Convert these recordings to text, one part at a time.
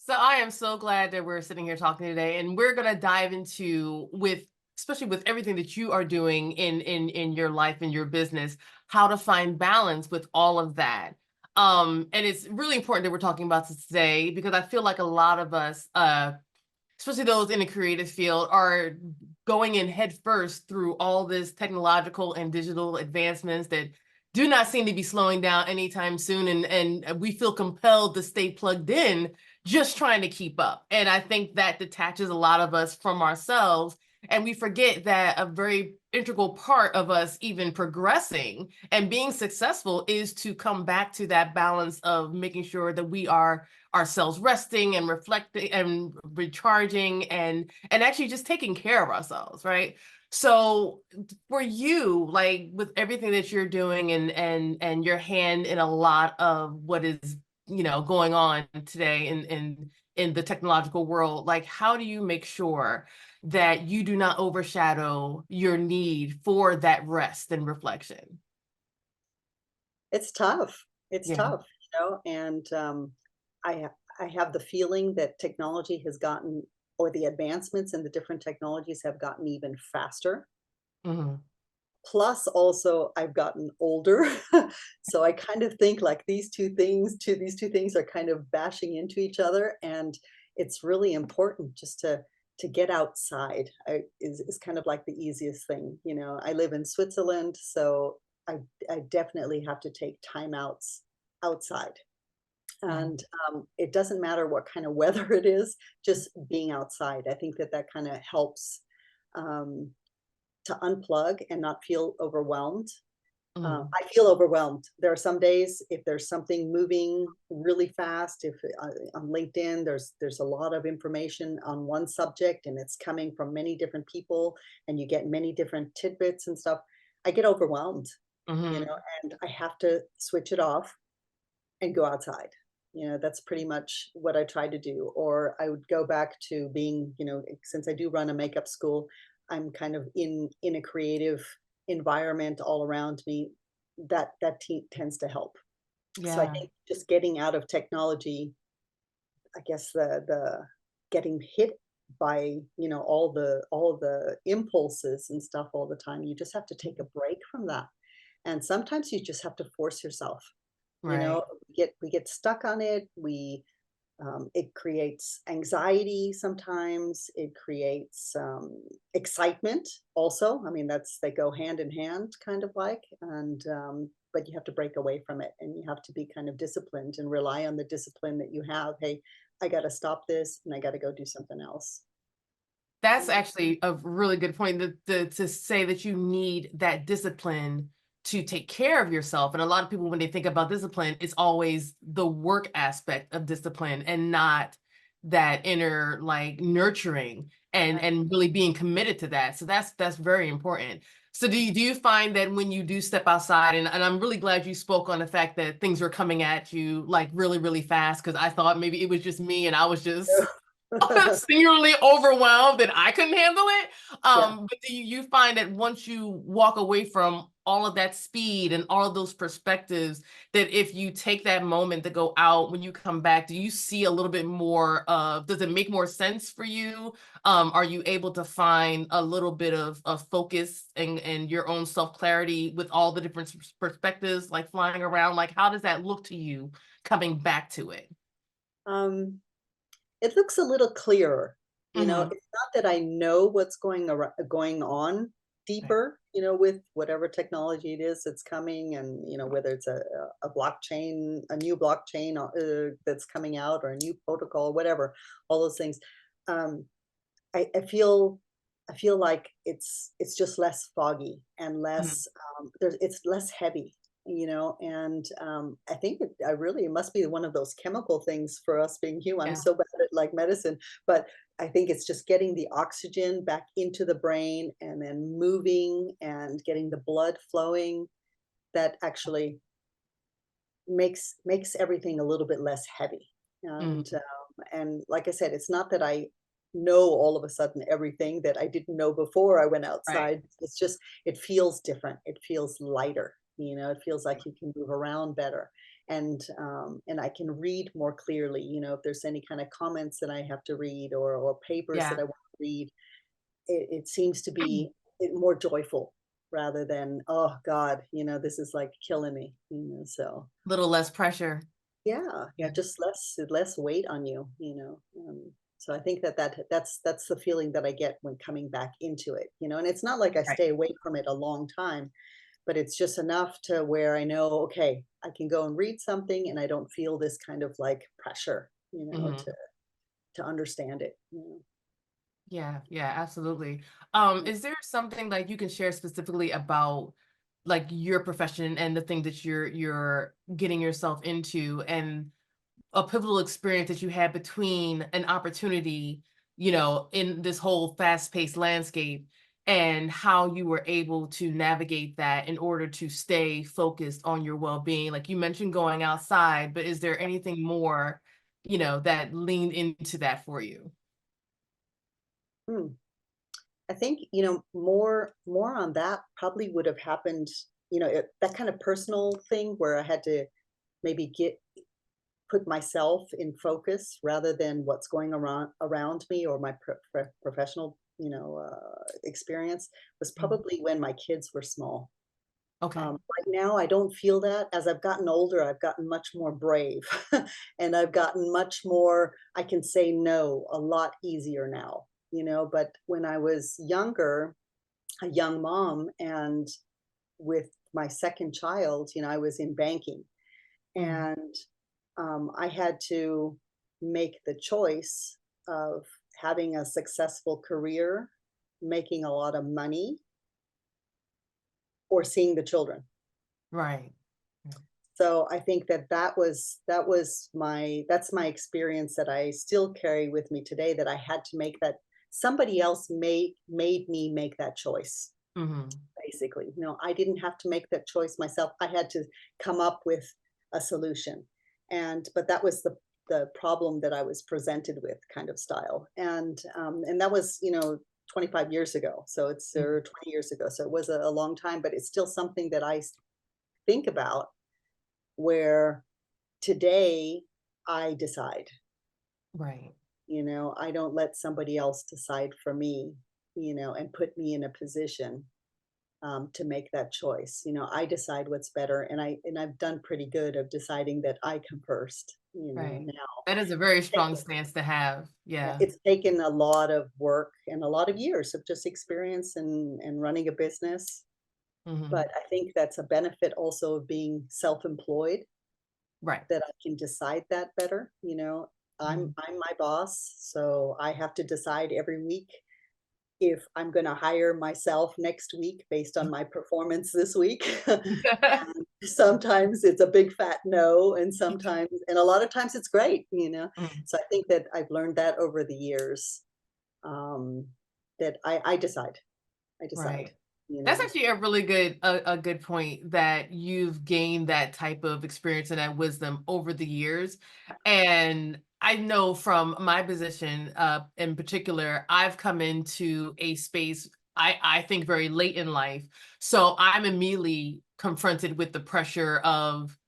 So I am so glad that we're sitting here talking today, and we're gonna dive into especially with everything that you are doing in your life and your business, how to find balance with all of that. And it's really important that we're talking about this today because I feel like a lot of us, especially those in the creative field, are going in head first through all this technological and digital advancements that do not seem to be slowing down anytime soon. And we feel compelled to stay plugged in, just trying to keep up. And I think that detaches a lot of us from ourselves. And we forget that a very integral part of us even progressing and being successful is to come back to that balance of making sure that we are ourselves resting and reflecting and recharging and actually just taking care of ourselves, right? So for you, like with everything that you're doing and your hand in a lot of what is, going on today in the technological world, like how do you make sure that you do not overshadow your need for that rest and reflection? It's tough. It's Yeah. tough, and I I have the feeling that technology has gotten, or the advancements in the different technologies have gotten even faster. Hmm. Plus, also, I've gotten older, so I kind of think like these two things are kind of bashing into each other, and it's really important just to get outside. Is kind of like the easiest thing. I live in Switzerland, so I I definitely have to take time outs outside. Yeah. And it doesn't matter what kind of weather it is, just being outside. I think that that kind of helps um, to unplug and not feel overwhelmed. Mhm. I feel overwhelmed. There are some days if there's something moving really fast. If on LinkedIn there's a lot of information on one subject and it's coming from many different people, and you get many different tidbits and stuff. I get overwhelmed, Mhm. and I have to switch it off and go outside. That's pretty much what I try to do. Or I would go back to being, since I do run a makeup school, I'm kind of in a creative environment all around me. That tends to help. So I Yeah. think just getting out of technology, I guess the getting hit by all the impulses and stuff all the time. You just have to take a break from that, and sometimes you just have to force yourself. Right. We get stuck on it. It creates anxiety sometimes. It creates excitement also. I mean, they go hand in hand, kind of like. And but you have to break away from it, and you have to be kind of disciplined and rely on the discipline that you have. Hey, I got to stop this, and I got to go do something else. That's actually a really good point, to say that you need that discipline to take care of yourself. And a lot of people, when they think about discipline, it's always the work aspect of discipline and not that inner like nurturing Right. and really being committed to that. So that's very important. So do you find that when you do step outside, and I'm really glad you spoke on the fact that things were coming at you like really, really fast, because I thought maybe it was just me and I was just singularly overwhelmed and I couldn't handle it. Yeah. But do you find that once you walk away from all of that speed and all of those perspectives, that if you take that moment to go out, when you come back, do you see a little bit more of, does it make more sense for you? Are you able to find a little bit of focus and your own self-clarity with all the different perspectives like flying around? Like, how does that look to you coming back to it? Um, It looks a little clearer. Hmm. It's not that I know what's going on Right. deeper, with whatever technology it is that's coming, and whether it's a blockchain, a new blockchain that's coming out, or a new protocol, whatever, all those things. Um, I feel like it's just less foggy and Mhm. less it's less heavy, and I think it must be one of those chemical things for us being human. I'm Yeah. so bad at like medicine, but I think it's just getting the oxygen back into the brain and then moving and getting the blood flowing that actually makes everything a little bit less heavy. And like I said, it's not that I know all of a sudden everything that I didn't know before I went Right. outside. It's just it feels different. It feels lighter. It feels like you can move around better. and I can read more clearly, if there's any kind of comments that I have to read, or papers that Yeah. I want to read, it seems to be more joyful rather than, oh God, this is like killing me, so Little less pressure. yeah, yeah, Yeah. just less weight on you, so I think that's the feeling that I get when coming back into it, and it's not like I Right. stay away from it a long time, but it's just enough to where I know, okay, I can go and read something and I don't feel this kind of like pressure, Mhm. to understand it. Yeah, yeah, absolutely. Yeah. Is there something like you can share specifically about like your profession and the thing that you're getting yourself into and a pivotal experience that you had between an opportunity, in this whole fast-paced landscape and how you were able to navigate that in order to stay focused on your well-being? Like you mentioned going outside, but is there anything more, that leaned into that for you? Mm. I think, more on that probably would have happened, that kind of personal thing where I had to maybe put myself in focus rather than what's going around me, or my professional, experience, was Mhm. probably when my kids were small. Okay. Right now, I don't feel that. As I've gotten older, I've gotten much more brave, and I've gotten much more, I can say no a lot easier now, but when I was younger, a young mom, and with my second child, I was in banking, Mm, and I had to make the choice of having a successful career, making a lot of money, or seeing the children. right. Mm, So I think that's my experience that I still carry with me today, that I had to make that, somebody else made me make that choice, mhm, basically. I didn't have to make that choice myself. I had to come up with a solution. But that was the problem that I was presented with, kind of style. And that was, 25 years ago. So it's, mhm, or 20 years ago. So it was a long time, but it's still something that I think about, where today I decide, right, I don't let somebody else decide for me, and put me in a position, to make that choice. I decide what's better, and I've done pretty good of deciding that I come first, right. now. That is a very strong Taken stance to have. Yeah, Yeah. it's taken a lot of work and a lot of years of just experience and running a business, but Mhm, I think that's a benefit also of being self-employed, right. that I can decide that better, Mhm. I'm my boss, so I have to decide every week if I'm gonna hire myself next week based on my performance this week. And sometimes it's a big fat no, and a lot of times it's great, Mm, So I think that I've learned that over the years, um, that I decide. I decide, right. you That's know? actually a good point that you've gained that type of experience and that wisdom over the years. And I know from my position, in particular, I've come into a space I think very late in life. So I'm immediately confronted with the pressure of,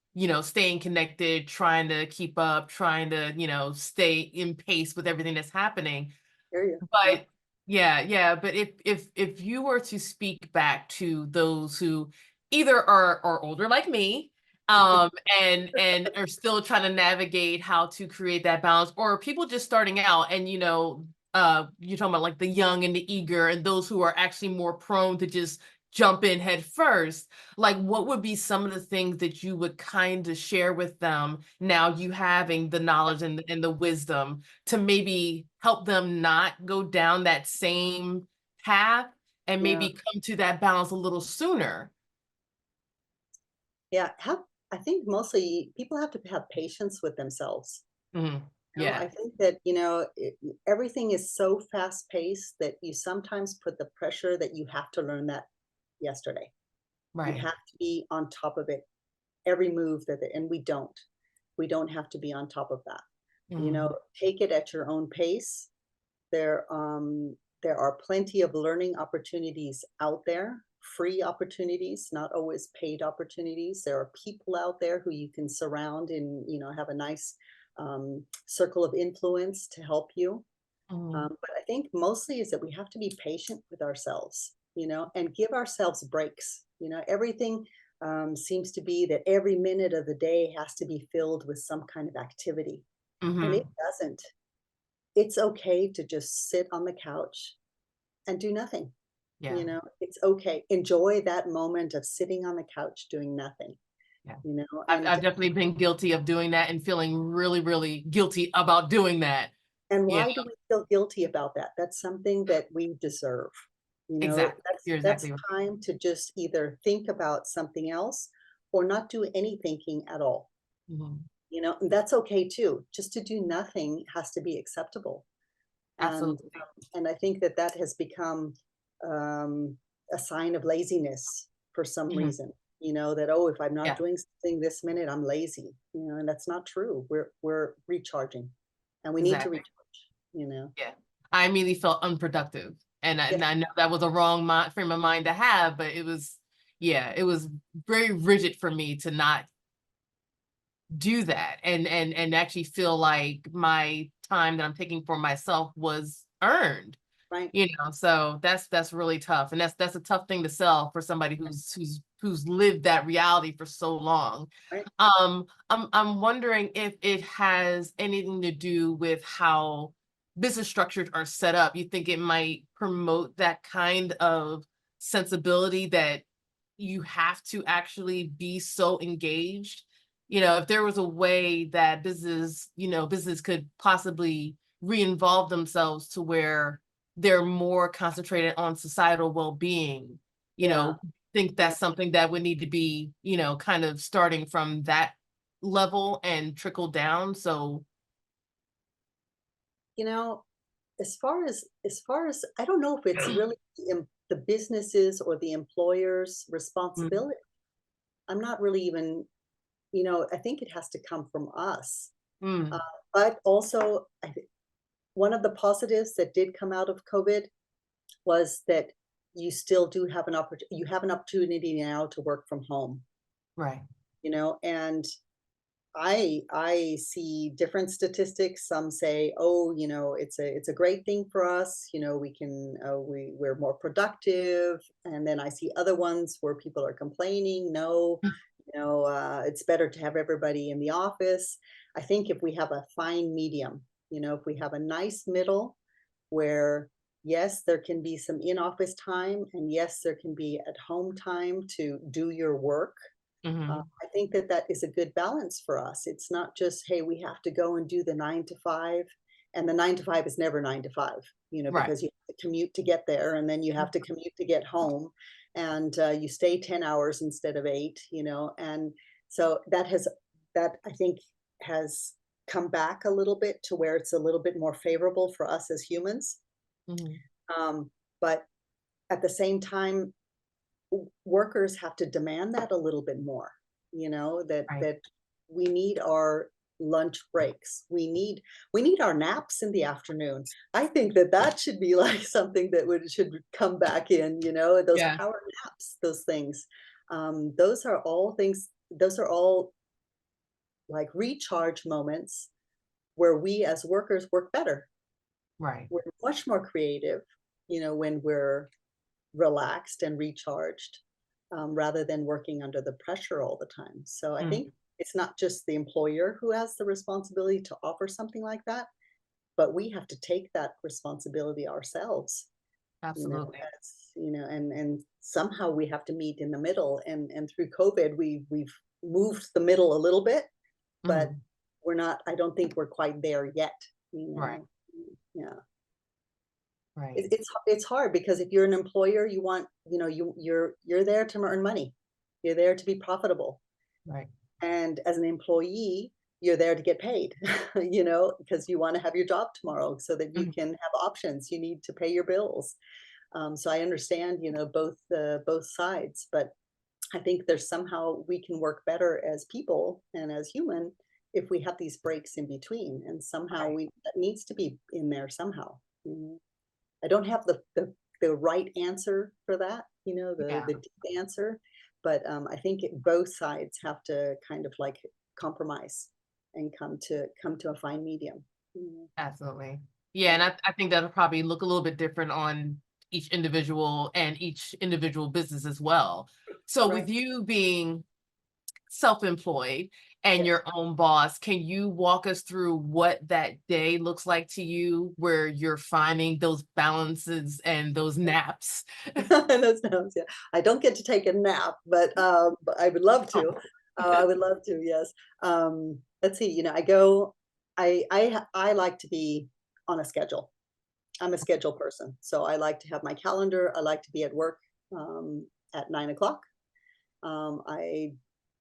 staying connected, trying to keep up, trying to, stay in pace with everything that's happening. Hear you. Yeah. But yeah, yeah, but if you were to speak back to those who either are older like me, um, and are still trying to navigate how to create that balance, or people just starting out and you're talking about like the young and the eager and those who are actually more prone to just jump in head first, like what would be some of the things that you would kind of share with them now you having the knowledge and the wisdom to maybe help them not go down that same path and Yeah. maybe come to that balance a little sooner. Yeah. I think mostly people have to have patience with themselves. Mhm. I Yeah, think that, everything is so fast paced that you sometimes put the pressure that you have to learn that yesterday. You right. have to be on top of it, every move and we don't. We don't have to be on top of that. Mhm. Take it at your own pace. There, there are plenty of learning opportunities out there free opportunities, not always paid opportunities. There are people out there who you can surround and, have a nice circle of influence to help you. Mhm. But I think mostly is that we have to be patient with ourselves, and give ourselves breaks. Everything seems to be that every minute of the day has to be filled with some kind of activity, and it Mhm. doesn't. It's okay to just sit on the couch and do nothing. Yeah. It's okay. Enjoy that moment of sitting on the couch doing nothing, Yeah. and I've definitely been guilty of doing that and feeling really, really guilty about doing that. and You why know? do we feel guilty about that? That's something that we deserve. Exactly. That's You're that's exactly right. time to just either think about something else or not do any thinking at all. Mhm. And that's okay too. Just to do nothing has to be acceptable. And Absolutely. and I think that that has become um, a sign of laziness for some Mhm. reason. That, oh, if I'm not Yeah, doing something this minute, I'm lazy. And that's not true. We're recharging, and we need to exactly. recharge. You know. Yeah. I immediately felt unproductive, and Yeah. I know that was a wrong frame of mind to have, but it was, yeah, it was very rigid for me to not do that and actually feel like my time that I'm taking for myself was earned. Right. So that's really tough, and that's a tough thing to sell for somebody who's lived that reality for so long. Right. I'm wondering if it has anything to do with how business structures are set up. You think it might promote that kind of sensibility that you have to actually be so engaged? If there was a way that business could possibly re-involve themselves to where they're more concentrated on societal well-being, you Yeah. know, think Yeah. that's something that would need to be, kind of starting from that level and trickle down. So, You know, as far as I don't know if it's really the businesses or the employer's mm, responsibility. I'm not really even, I think it has to come from us. Uh, mm, but also, one of the positives that did come out of COVID was that you still do have you have an opportunity now to work from home, right. and I see different statistics. Some say, "Oh, it's a great thing for us. We can we're more productive." And then I see other ones where people are complaining, "No, it's better to have everybody in the office." I think if we have a fine medium, if we have a nice middle where yes, there can be some in-office time, and yes, there can be at home time to do your work. Hmm. I think that that is a good balance for us. It's not just, hey, we have to go and do the 9 to 5, and the 9 to 5 is never 9 to 5, Right. because you have to commute to get there, and then you have to commute to get home, and you stay 10 hours instead of 8, and so that I think has come back a little bit to where it's a little bit more favorable for us as humans. Hmm. But at the same time, workers have to demand that a little bit more, that Right. that we need our lunch breaks. We need our naps in the afternoon. I think that that should be like something that should come back in, those Yeah. power naps, those things. Those are all like recharge moments where we as workers work better. Right. We're much more creative, when we're relaxed and recharged, rather than working under the pressure all the time. So I think Mm, it's not just the employer who has the responsibility to offer something like that, but we have to take that responsibility ourselves. absolutely. And somehow we have to meet in the middle. And through COVID, we've moved the middle a little bit, but Mhm. we're not. I don't think we're quite there yet. Right. Yeah. Right. It's hard because if you're an employer, you want, you're there to earn money. You're there to be profitable. Right. And as an employee, you're there to get paid, because you want to have your job tomorrow so that you Mhm. can have options. You need to pay your bills. So I understand, both sides, but I think there's somehow we can work better as people and as human if we have these breaks in between, and somehow Right. we that needs to be in there somehow. I don't have the right answer for that. Yeah, the deep answer. But I think both sides have to kind of like compromise and come to a fine medium. absolutely. Yeah, and Yeah, I think that'll probably look a little bit different on each individual and each individual business as well. So right. with you being self-employed and Yes. your own boss, can you walk us through what that day looks like to you where you're finding those balances and those naps? That sounds, yeah. I don't get to take a nap, but I would love Oh, to. I would love to, yes. Let's see, I go I like to be on a schedule. I'm a schedule person. So I like to have my calendar. I like to be at work at 9 o'clock. I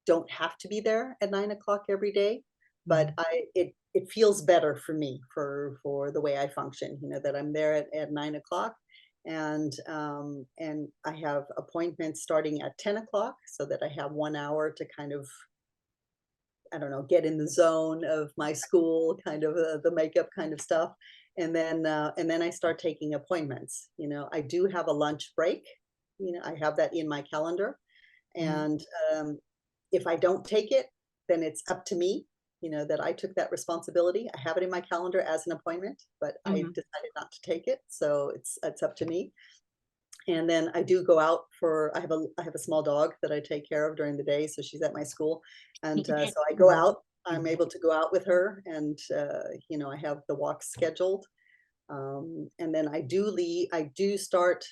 don't have to be there at 9 o'clock every day, but mhm. it feels better for me for the way I function. That I'm there at 9 o'clock, and I have appointments starting at 10 o'clock, so that I have 1 hour to kind of, I don't know, get in the zone of my school, kind of the makeup kind of stuff, and then I start taking appointments. I do have a lunch break. I have that in my calendar, Mhm. and if I don't take it, then it's up to me, that I took that responsibility. I have it in my calendar as an appointment, but I Mhm. decided not to take it. So it's up to me. And then I do go out for, I have a small dog that I take care of during the day. So she's at my school. And so I go Mhm. out, I'm Mhm. able to go out with her, and, I have the walks scheduled. And then I do start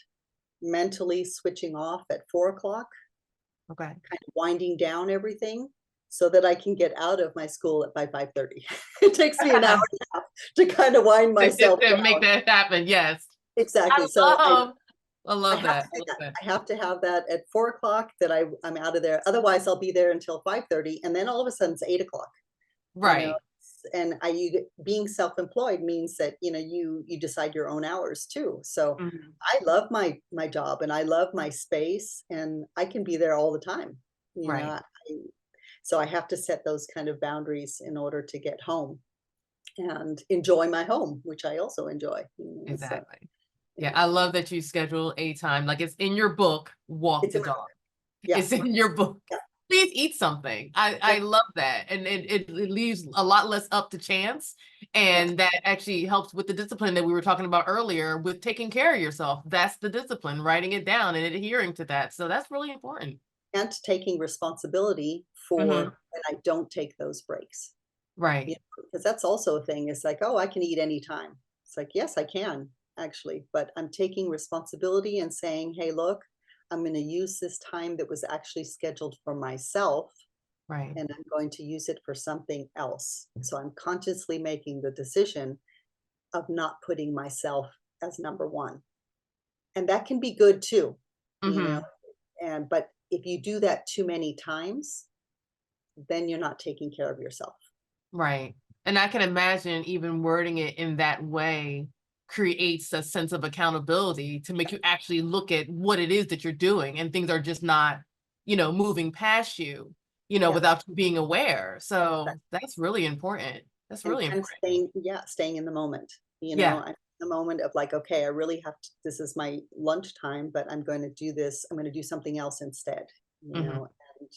mentally switching off at 4 o'clock, Okay. kind of winding down everything so that I can get out of my school by 5:30. It takes me an hour and a half to kind of wind myself To make down. that happen, yes. Exactly. I So love I I love have to that. I do love that. that. I have to have that at 4 o'clock, that I'm out of there. Otherwise, I'll be there until 5:30, and then all of a sudden it's 8 o'clock. You know, Right. and being self-employed means that you decide your own hours too. So Mhm. I love my job, and I love my space, and I can be there all the time. You know, Right. so I have to set those kind of boundaries in order to get home and enjoy my home, which I also enjoy. So Exactly. Yeah, yeah, I love that you schedule a time, like, it's in your book, walk it's the in my book. dog. Yeah, It's in your book. yeah, Please eat something. yeah, I love that, and it leaves a lot less up to chance, yeah. and that actually helps with the discipline that we were talking about earlier with taking care of yourself. That's the discipline, writing it down and adhering to that, so that's really important. And taking responsibility Mhm. for when I don't take those breaks. Right. Because that's also a thing. It's like, oh, I can eat anytime. It's like, yes, I can actually, but I'm taking responsibility and saying, hey, look, I'm going to use this time that was actually scheduled for myself, Right. and I'm going to use it for something else. So I'm consciously making the decision of not putting myself as number one. And that can be good too, you know, Mhm. but if you do that too many times, then you're not taking care of yourself. Right. And I can imagine even wording it in that way creates a sense of accountability to make you actually look at what it is that you're doing and things are just not, moving past you, Yeah. without you being aware. So that's really important. That's And really kind of important. staying in the moment, Yeah. I'm in the moment of like, okay, I really have to, this is my lunchtime, but I'm going to do this, I'm going to do something else instead, you Mhm. know, and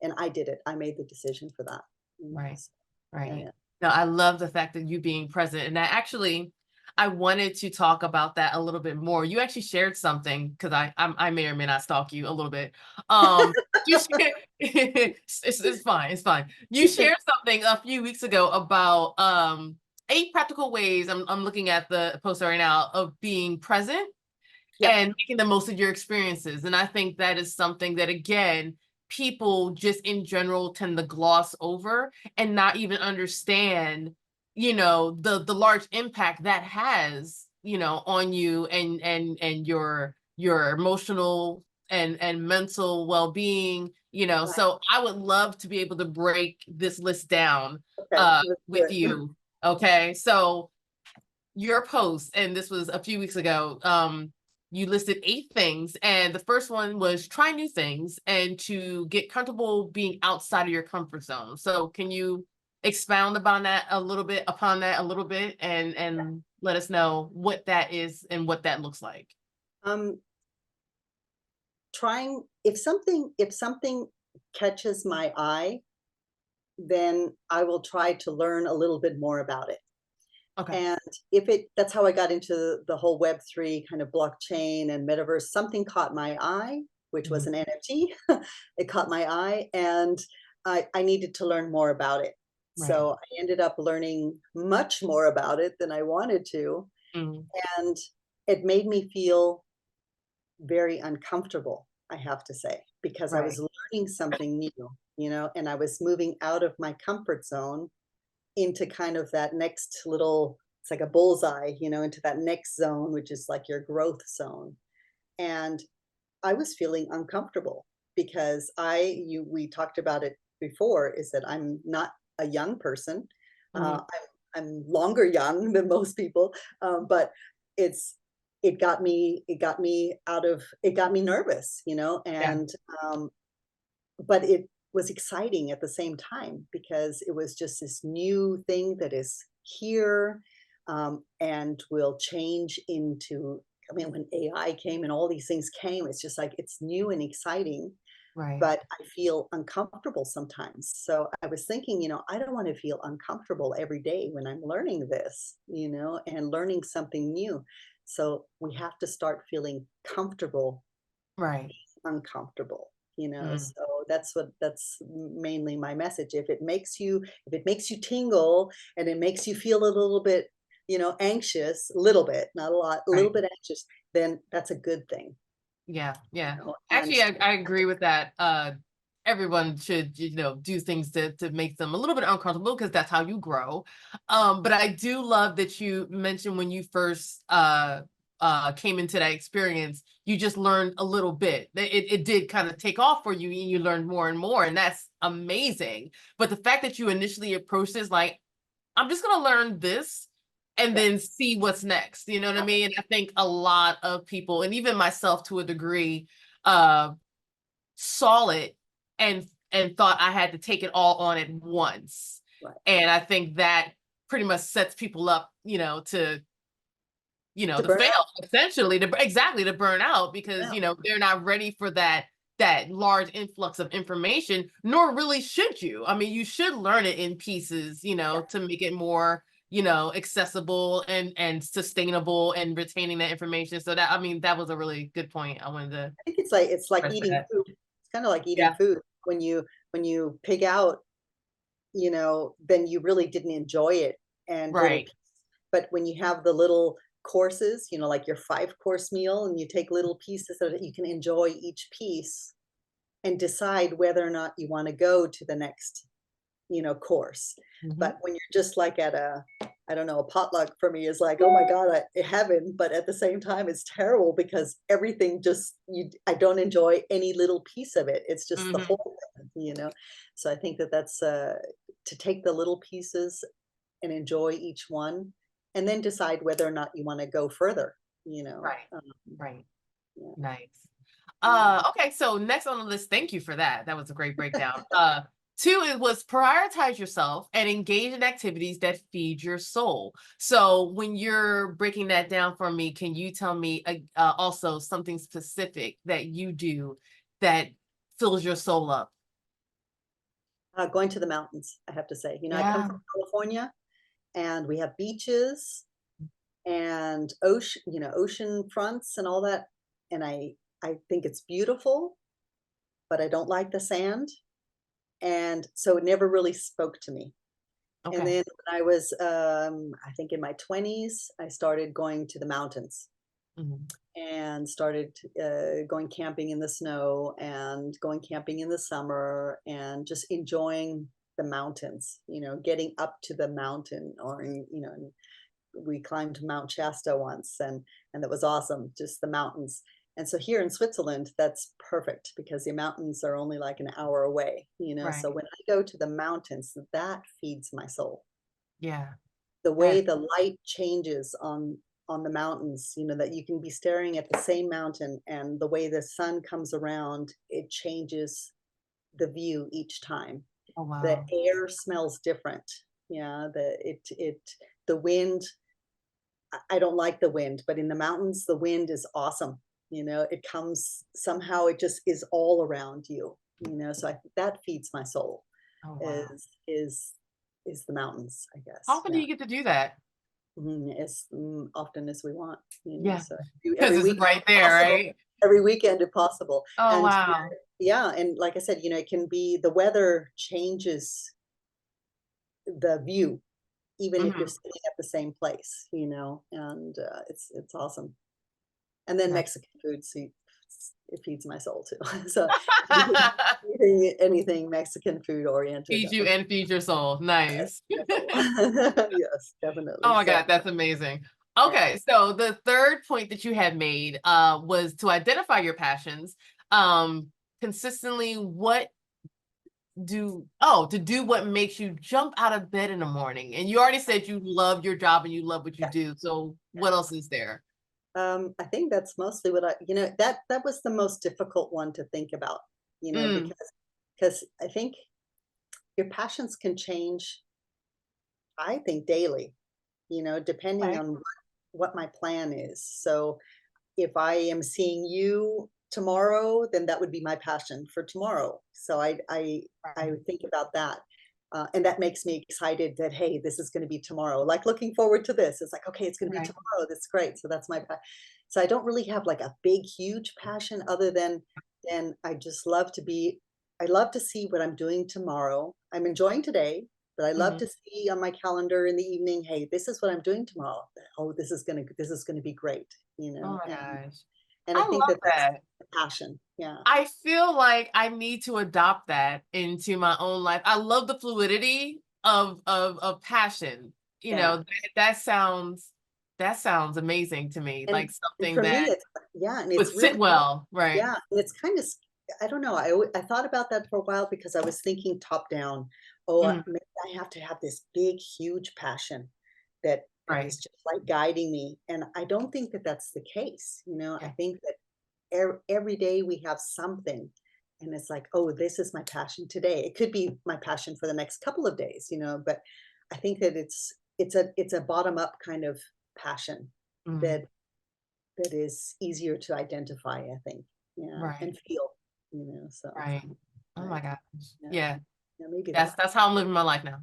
and I did it. I made the decision for that. Right. So, yeah, Right. yeah. No, I love the fact that you being present. And I wanted to talk about that a little bit more. You actually shared something because I may or may not stalk you a little bit. You shared, it's fine. It's fine. You shared something a few weeks ago about 8 practical ways. I'm looking at the poster right now of being present Yep. and making the most of your experiences. And I think that is something that, again, people just in general tend to gloss over and not even understand, the large impact that has, on you and your emotional and mental well-being, Right. so I would love to be able to break this list down Okay. Let's do with it. you. Okay. So your post, and this was a few weeks ago, you listed 8 things, and the first one was try new things and to get comfortable being outside of your comfort zone. So can you expound upon that a little bit, and let us know what that is and what that looks like? Um, trying, if something catches my eye, then I will try to learn a little bit more about it. Okay. And if it that's how I got into the whole Web3 kind of blockchain and metaverse. Something caught my eye, which was Mhm. an NFT. It caught my eye, and I needed to learn more about it. Right. So I ended up learning much more about it than I wanted to, Mhm. and it made me feel very uncomfortable, I have to say, because I Right. was learning something new, and I was moving out of my comfort zone into kind of that next little, it's like a bullseye, into that next zone, which is like your growth zone. And I was feeling uncomfortable because we talked about it before, is that I'm not a young person. Mhm. I'm longer young than most people, but it's it got me nervous, Yeah. and but it was exciting at the same time because it was just this new thing that is here, and will change into, I mean, when AI came and all these things came, it's just like it's new and exciting, Right. but I feel uncomfortable sometimes. So I was thinking, I don't want to feel uncomfortable every day when I'm learning this, and learning something new. So we have to start feeling comfortable, Right. uncomfortable, Mm. so that's mainly my message. If it makes you tingle, and it makes you feel a little bit, anxious, a little bit, not a lot, a little Right. bit anxious, then that's a good thing, Yeah, yeah. and Actually, I agree with that. Everyone should, do things to make them a little bit uncomfortable because that's how you grow. But I do love that you mentioned when you first came into that experience, you just learned a little bit. It did kind of take off for you and you learned more and more, and that's amazing. But the fact that you initially approached this like, I'm just gonna learn this and yeah, then see what's next. You know what I mean? I think a lot of people, and even myself to a degree, uh, saw it and thought I had to take it all on at once. right, And I think that pretty much sets people up, to to to burn fail out. essentially, to exactly, to burn out because Yeah, they're not ready for that large influx of information, nor really should you. I mean, you should learn it in pieces, yeah. to make it more accessible and sustainable and retaining that information. So that, I mean, that was a really good point. I wanted to I think it's like press eating that. food. It's kind of like eating Yeah. food. When you pig out, then you really didn't enjoy it, and little Right. pieces. But when you have the little courses, like your 5-course meal, and you take little pieces so that you can enjoy each piece and decide whether or not you want to go to the next, course. Mhm. But when you're just like at I don't know, a potluck for me is like, oh my God, heaven. But at the same time, it's terrible because everything I don't enjoy any little piece of it. It's just the Mhm. whole thing. So I think that that's to take the little pieces and enjoy each one, and then decide whether or not you want to go further, you know. Right. Um, Right. yeah, Nice. yeah. Okay, so next on the list, thank you for that. That was a great breakdown. Two, it was prioritize yourself and engage in activities that feed your soul. So when you're breaking that down for me, can you tell me also something specific that you do that fills your soul up? Going to the mountains, I have to say. I come Yeah. from California, and we have beaches and ocean fronts and all that. And I think it's beautiful, but I don't like the sand. And so it never really spoke to me. And Okay. then when I was, I think in my 20s, I started going to the mountains Mhm. and started going camping in the snow and going camping in the summer and just enjoying the mountains, getting up to the mountain, or, we climbed Mount Shasta once, and that was awesome, just the mountains. And so here in Switzerland, that's perfect because the mountains are only like an hour away, so Right. when I go to the mountains, that feeds my soul. Yeah. The way That. the light changes on the mountains, that you can be staring at the same mountain, and the way the sun comes around, it changes the view each time. Oh The wow. air smells different. Yeah, the wind, I don't like the wind, but in the mountains, the wind is awesome. it comes somehow, it just is all around you, so I think that feeds my soul Oh, wow. is is is the mountains, I How guess. often do Yeah. you get to do that? As often as we want, Yeah, so do because every it's week right if there, possible, right? every weekend if possible. Oh, And wow. yeah, and like I said, it can be the weather changes the view, even if you're Mhm. sitting at the same place, and it's awesome. And then Right. Mexican food, see, it feeds my soul too. So anything Mexican food oriented, Feed you and feed your soul. Nice. my soul. Yes, Oh definitely. my So God, that's amazing. yeah. Okay, so the third point that you had made was to identify your passions. Um, Consistently, to do what makes you jump out of bed in the morning. And you already said you love your job and you love what you Yeah. do. So what else is there? I think that's mostly what that was the most difficult one to think about, Mm, because I think your passions can change, I think, daily, depending okay. on what my plan is. So if I am seeing you tomorrow, then that would be my passion for tomorrow. So I Right. would think about that. And that makes me excited that, hey, this is going to be tomorrow. Like looking forward to this. It's like, okay, it's going to be Right. tomorrow. That's great. So that's so I don't really have like a big, huge passion other than I love to see what I'm doing tomorrow. I'm enjoying today, but I love Mhm. to see on my calendar in the evening, hey, this is what I'm doing tomorrow. Oh, this is gonna be great, Oh my and gosh. I I think love that that's that. the passion. Yeah, I feel like I need to adopt that into my own life. I love the fluidity of passion. yeah. That sounds amazing to me. Like And something for me, that it's yeah, and would it's sit really well, right? yeah, and it's kind of I don't know. I thought about that for a while because I was thinking top down. Oh, Mhm. maybe I have to have this big, huge passion that Right. is just like guiding me, and I don't think that that's the case. I Yeah. think that every day we have something, and it's like, oh, this is my passion today. It could be my passion for the next couple of days, but I think that it's a bottom up kind of passion that Mm, that is easier to identify, I think, yeah, right. and feel, so Right. Oh my right, gosh. yeah, Yeah. yeah, maybe That's that. that's how I'm living my life now.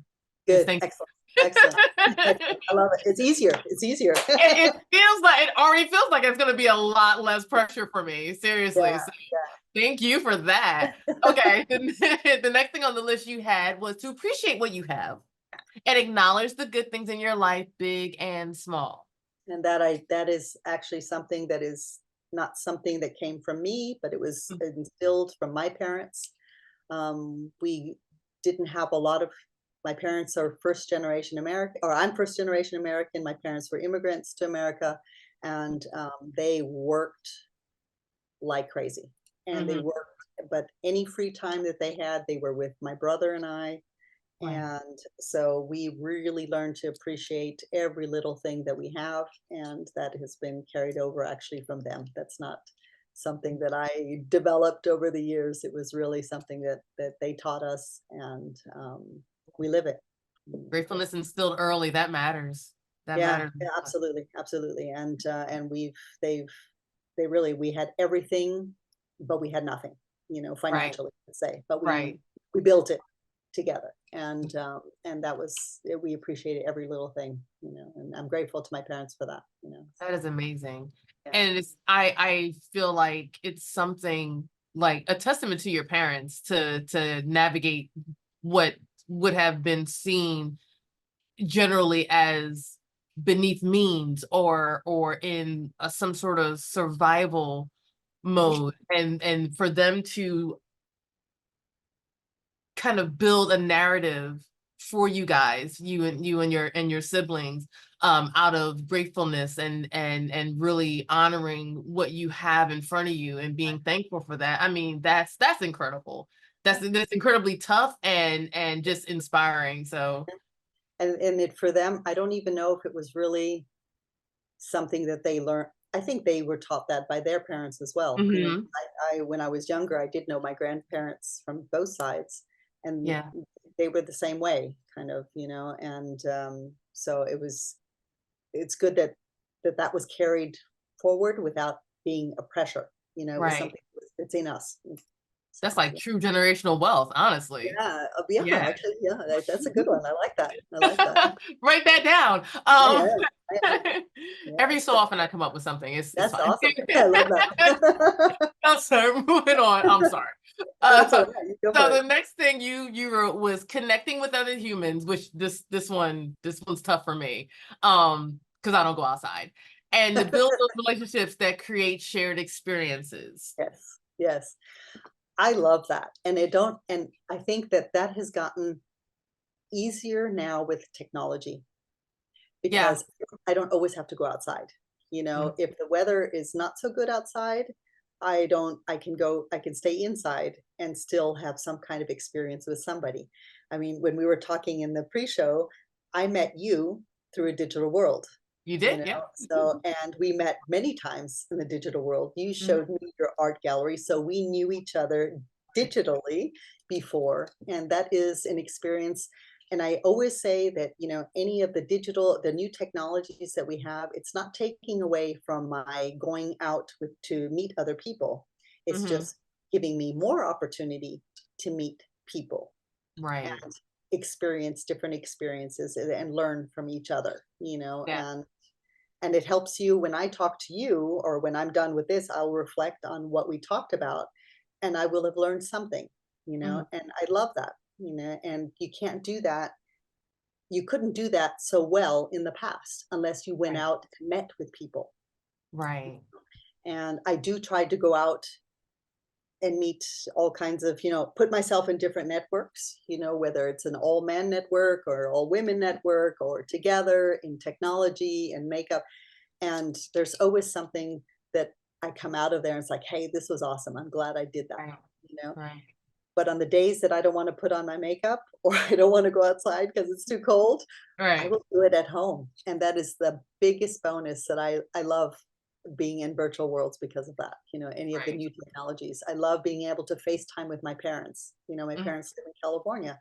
Is Good, thank excellent, excellent, excellent. I love it. It's easier. It's easier. it feels like it already feels like it's gonna be a lot less pressure for me. Seriously. Yeah, So thank you for that. Okay. The next thing on the list you had was to appreciate what you have and acknowledge the good things in your life, big and small. and that is actually something that is not something that came from me, but it was Mm. instilled from my parents. We didn't have a lot of my parents are first generation American, or I'm first generation American. My parents were immigrants to America, and they worked like crazy. And they Mhm. worked, but any free time that they had, they were with my brother and I. Right. And so we really learned to appreciate every little thing that we have. And that has been carried over actually from them. That's not something that I developed over the years. It was really something that they taught us, and we live it. So Gratefulness instilled early. That matters. That yeah, matters. yeah, absolutely, absolutely. And they've they really we had everything, but we had nothing, Right. financially, let's say. But we Right. we built it together, and that was we appreciated every little thing, and I'm grateful to my parents for that. That is amazing. Yeah, And I feel like it's something like a testament to your parents to navigate what would have been seen generally as beneath means or in some sort of survival mhm, mode, and for them to kind of build a narrative for you guys, you and your siblings, out of gratefulness and really honoring what you have in front of you and being thankful for that. I mean, that's incredible. yeah. That's incredibly tough and just inspiring. So And it for them, I don't even know if it was really something that they learned. I think they were taught that by their parents as well. mhm, I when I was younger, I did know my grandparents from both sides, and yeah, they were the same way, kind of, and so it's good that that was carried forward without being a pressure. It was Right. something that's in us. That's So like yeah. true generational wealth, honestly. Yeah, yeah, Yeah. actually, yeah, that's a good one. I like that. I like that. Write that down. I am. I am. Every Yes, so often I come up with something. It's that's fine. awesome. I love that. No, sir, moving on. I'm sorry. That's all Uh, right. You go so for the it. next thing you wrote was connecting with other humans, which this one's tough for me, because I don't go outside, and to build those relationships that create shared experiences. Yes, yes. I love that. And I think that that has gotten easier now with technology Yeah. because I don't always have to go outside. Mhm. If the weather is not so good outside, I can stay inside and still have some kind of experience with somebody. I mean, when we were talking in the pre-show, I met you through a digital world, You did, yeah. so, and we met many times in the digital world. You Mhm. showed me your art gallery, so we knew each other digitally before, and that is an experience. And I always say that, any of the new technologies that we have, it's not taking away from my going out to meet other people. It's Mhm. just giving me more opportunity to meet people Right. and experience different experiences and learn from each other, Yeah. and it helps you when I talk to you or when I'm done with this, I'll reflect on what we talked about and I will have learned something, Mhm. and I love that, and you can't do that. You couldn't do that so well in the past unless you went Right. out and met with people. Right. And I do try to go out and meet all kinds of, put myself in different networks, whether it's an all man network or all women network or together in technology and makeup. And there's always something that I come out of there and it's like, hey, this was awesome. I'm glad I did that, Right. you know. Right. But on the days that I don't want to put on my makeup or I don't want to go outside because it's too cold, I Right. will do it at home. And that is the biggest bonus that I love being in virtual worlds because of that. Any of the Right. new technologies. I love being able to FaceTime with my parents. My Mhm. parents live in California.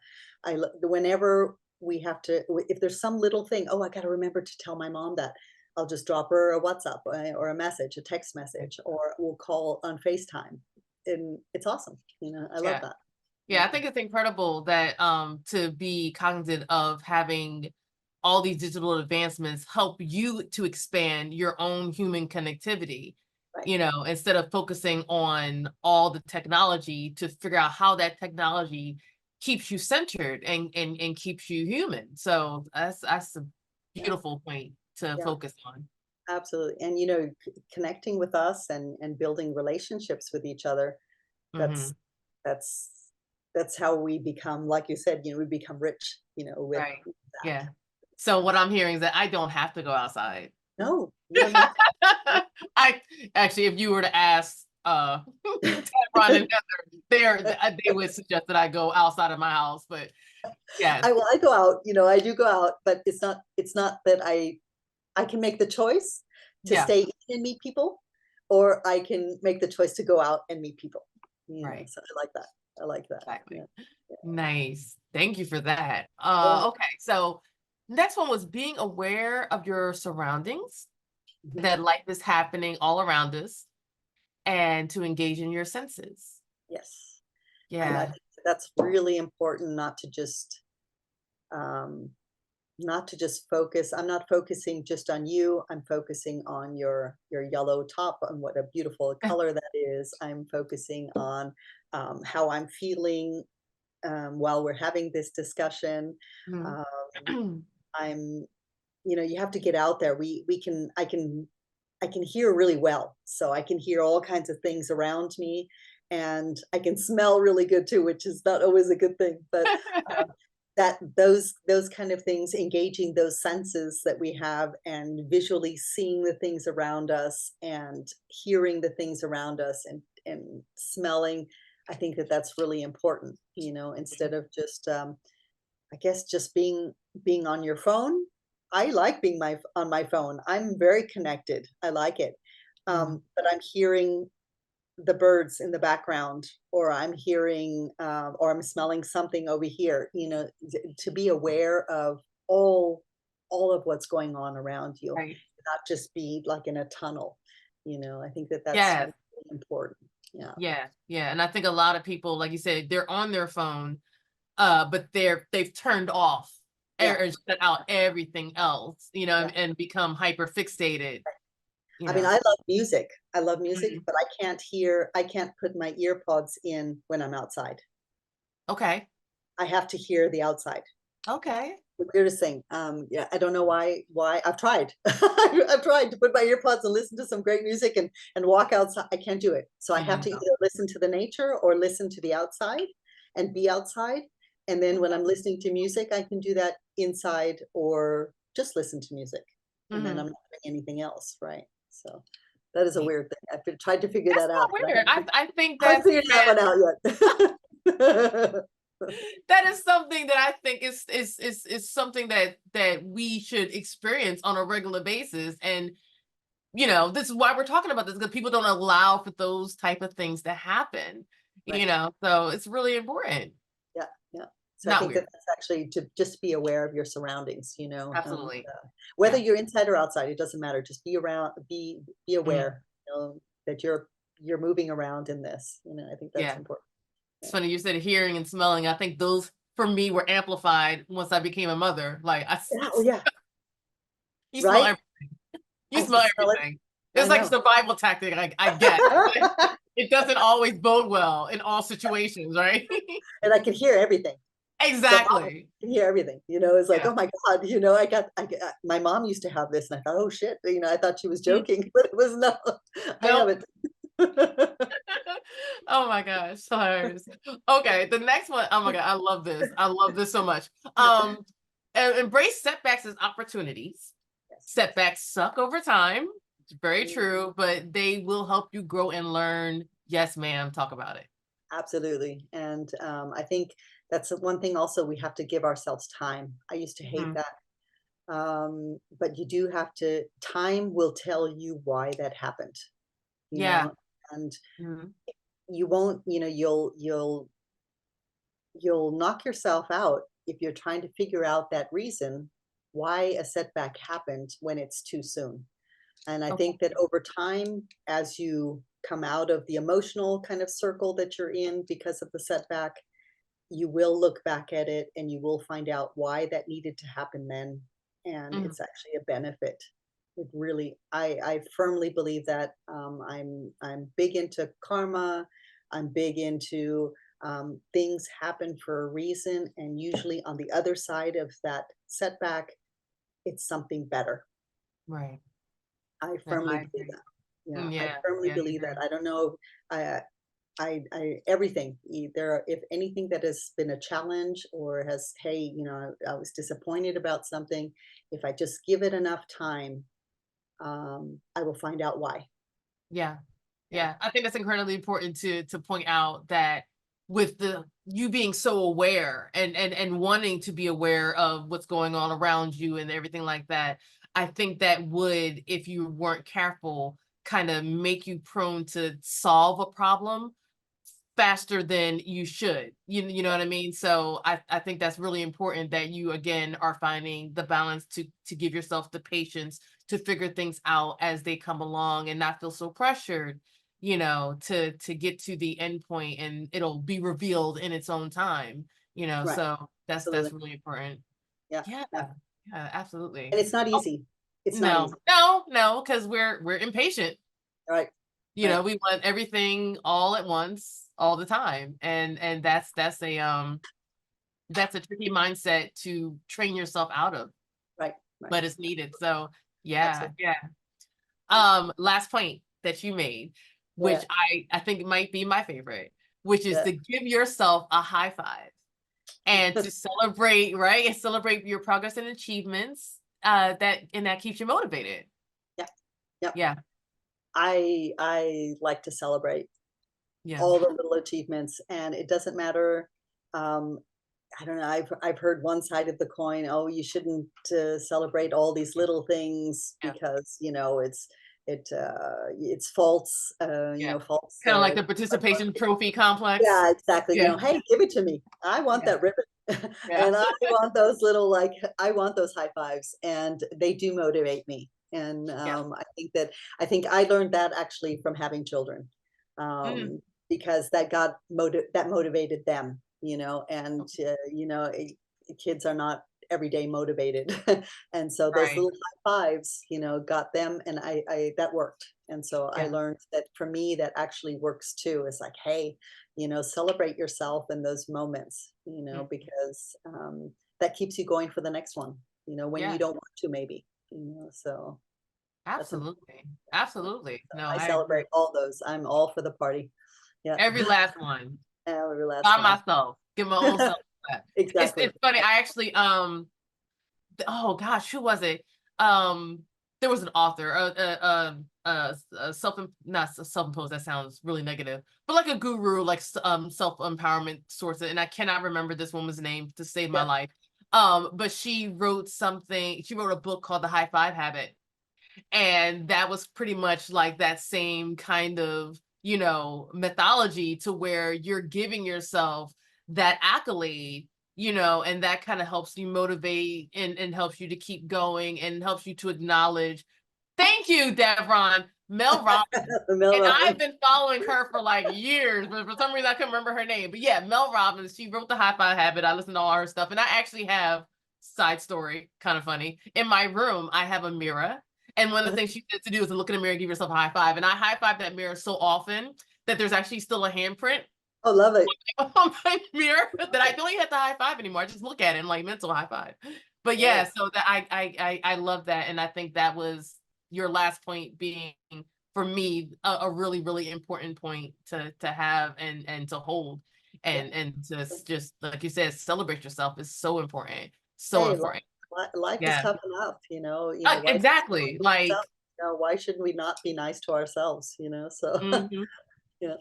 Whenever we have to, if there's some little thing, oh, I got to remember to tell my mom that. I'll just drop her a WhatsApp or a message, a text message, or we'll call on FaceTime. And it's awesome. I love Yeah. that. Yeah, Yeah. I think it's incredible that to be cognizant of having all these digital advancements help you to expand your own human connectivity, Right. instead of focusing on all the technology to figure out how that technology keeps you centered and keeps you human. So that's a Yeah. beautiful point to Yeah. focus on. Absolutely. And connecting with us and building relationships with each other, that's Hmm. that's that's how we become, like you said, we become rich, with Right. that. Yeah. So what I'm hearing is that I don't have to go outside. No, you don't have I actually, if you were to ask, Ron and to. Heather, they would suggest that I go outside of my house, but yes, I go out, I do go out, but it's not that I can make the choice to yeah, stay in and meet people, or I can make the choice to go out and meet people. right, So I like that. I like that. exactly. Yeah. Yeah. Nice. Thank you for that. Yeah. Okay, so next one was being aware of your surroundings, Mhm. that life is happening all around us, and to engage in your senses. Yes. And I Yeah. think that's really important um, not to just focus. I'm not focusing just on you. I'm focusing on your yellow top and what a beautiful color that is. I'm focusing on how I'm feeling while we're having this discussion. Mhm. Um, I'm, you have to get out there. We can I can hear really well, so I can hear all kinds of things around me, and I can smell really good too, which is not always a good thing. But that those kind of things, engaging those senses that we have, and visually seeing the things around us, and hearing the things around us, and smelling. I think that that's really important. Instead of just I guess just being on your phone. I like being on my phone. I'm very connected. I like it. Mhm. But I'm hearing the birds in the background, or I'm hearing, or I'm smelling something over here. To be aware of all all of what's going on around you, Right. not just be like in a tunnel. You know, I think that that's Yes. really important. Yeah. Yeah. Yeah. And I think a lot of people, like you said, they're on their phone, but they've turned off Yeah. or shut out everything else, Yeah. and become hyper fixated, you I mean, know. I love music. I love music, Mhm. but I can't put my ear pods in when I'm outside. Okay. I have to hear the outside. Okay. The weirdest thing. Yeah, I don't know why I've tried. I've tried to put my ear pods and listen to some great music and walk outside. I can't do it. So I have to No. either listen to the nature or listen to the outside and be outside. And then when I'm listening to music, I can do that inside or just listen to music. And then Hmm. I'm not doing anything else, right? So that is a Yeah. weird thing. Tried to figure That's that out, not but weird. I think I haven't that's figured that one out yet. that is something that I think is something that we should experience on a regular basis. And this is why we're talking about this, because people don't allow for those type of things to happen. Right. So it's really important. Yeah, yeah. So I Not think that weird. that's actually to just be aware of your surroundings, Absolutely. whether Yeah. you're inside or outside, it doesn't matter. Just be around, be Mm, aware, that you're moving around in this. I think that's yeah. important. It's Yeah. funny you said hearing and smelling. I think those for me were amplified once I became a mother. Like Yeah, oh yeah, you smell right. everything. You I can smell smell it. everything. I It's like a know. survival tactic, I guess, but it doesn't always bode well in all situations, right? And I can hear everything. The mom Exactly. can hear everything. It's like, Yeah. oh my God, I got my mom used to have this, and I thought, oh shit, I thought she was Mm, joking, but it was no, I have nope. it. Oh my gosh, hilarious. Okay, the next one. Oh my god, I love this. I love this so much. Um, embrace setbacks as opportunities. Yes. Setbacks suck over time. It's very Mm. true, but they will help you grow and learn. Yes, ma'am. Talk about it. Absolutely. And I think that's the one thing also we have to give ourselves time. I used to hate Mhm. that. But you do have to, time will tell you why that happened, you Yeah. know, and Mhm. you won't, you'll knock yourself out if you're trying to figure out that reason why a setback happened when it's too soon. And I Okay. think that over time, as you come out of the emotional kind of circle that you're in because of the setback, you will look back at it and you will find out why that needed to happen then. And Mhm. it's actually a benefit. It really, I firmly believe that. I'm big into karma. I'm big into things happen for a reason, and usually on the other side of that setback, it's something better. Right. I No, firmly I believe agree. that. Yeah, I Yeah. firmly Yeah, I believe that. agree. I don't know. Everything. There, if anything that has been a challenge or has, hey, I was disappointed about something. If I just give it enough time, I will find out why. Yeah. Yeah, Yeah. I think that's incredibly important to point out that with the you being so aware and wanting to be aware of what's going on around you and everything like that, I think that would, if you weren't careful, kind of make you prone to solve a problem faster than you should. You know what I mean? So I think that's really important that you again are finding the balance to give yourself the patience to figure things out as they come along and not feel so pressured, to get to the end point and it'll be revealed in its own time. right. So that's Absolutely. really important. Yeah, Yeah, yeah. yeah, absolutely. And it's not Oh, easy. It's not no, easy. no, no, because we're impatient. Right. Right. We want everything all at once, all the time. And that's a tricky mindset to train yourself out of, Right. Right. but it's needed. So yeah, Absolutely. yeah. Yeah. Last point that you made, which Yeah. I think might be my favorite, which is Yeah. to give yourself a high five and to celebrate, right? And celebrate your progress and achievements. That keeps you motivated. Yeah. Yeah. Yeah, I like to celebrate yeah, all the little achievements, and it doesn't matter. Um, I don't know. I've heard one side of the coin. Oh, you shouldn't celebrate all these little things yeah, because it's false. yeah. False. Kind of like the participation trophy complex. Yeah, exactly. Yeah, Hey, give it to me. I want yeah, that ribbon, yeah. and I want those little I want those high fives, and they do motivate me. And Yeah. I think I learned that actually from having children, Mm, because that motivated them, you know, and kids are not every day motivated, and so those right. little high fives, you know, got them, and I that worked. And so I Yeah. learned that for me, that actually works too. It's like, hey, you know, celebrate yourself in those moments, you Mm, know, because that keeps you going for the next one, you know, when you yes. don't want to, maybe, you know, so that's important. Absolutely. Absolutely. No, I I agree. celebrate all those. I'm all for the party. Yeah. Every last one Every last by one. myself. Give my own self that. Exactly. It's funny. I actually oh gosh, who was it? Um, there was an author, self not self imposed. That sounds really negative, but like a guru, like self empowerment source. And I cannot remember this woman's name to save my Yeah. life. But she wrote something. She wrote a book called The High Five Habit, and that was pretty much like that same kind of mythology to where you're giving yourself that accolade, and that kind of helps you motivate and helps you to keep going and helps you to acknowledge. Thank you, Devron. Mel Robbins. The Mel And I've Robbins. been following her for like years, but for some reason I couldn't remember her name. But yeah, Mel Robbins, she wrote The High Five Habit. I listen to all her stuff. And I actually have, side story, kind of funny. In my room, I have a mirror. And one of the things she said to do is to look in the mirror and give yourself a high five. And I high five that mirror so often that there's actually still a handprint Oh, love it. on my mirror that I don't even have to high five anymore. I just look at it and like mental high five. But yeah, Yes. so that I love that. And I think that was your last point being for me a really, really important point to have and to hold Yeah. and to just like you said, celebrate yourself is so important. So Hey, important. life is Yeah. tough enough, you know, why Exactly. Like you know, why should we not be nice to ourselves, you know? So mhm. yeah, yeah.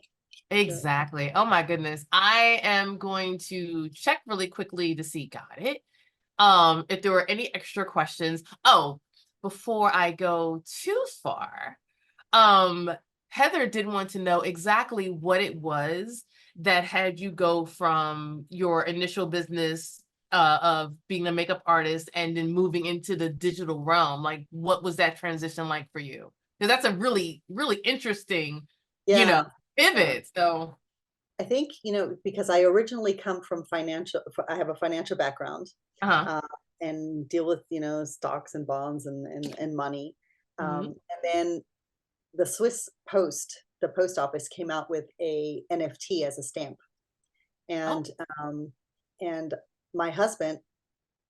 Exactly. Oh my goodness. I am going to check really quickly to see, got it. If there were any extra questions. Oh, before I go too far, um, Heather did want to know exactly what it was that had you go from your initial business of being a makeup artist and then moving into the digital realm. Like, what was that transition like for you? Because that's a really, really interesting, you know, Yeah. Yeah. pivot. So, I think, you know, because I originally come from I have a financial background, uh-huh. uh, and deal with, you know, stocks and bonds and money. Hmm. And then the the post office came out with a NFT as a stamp. Oh, And um, and my husband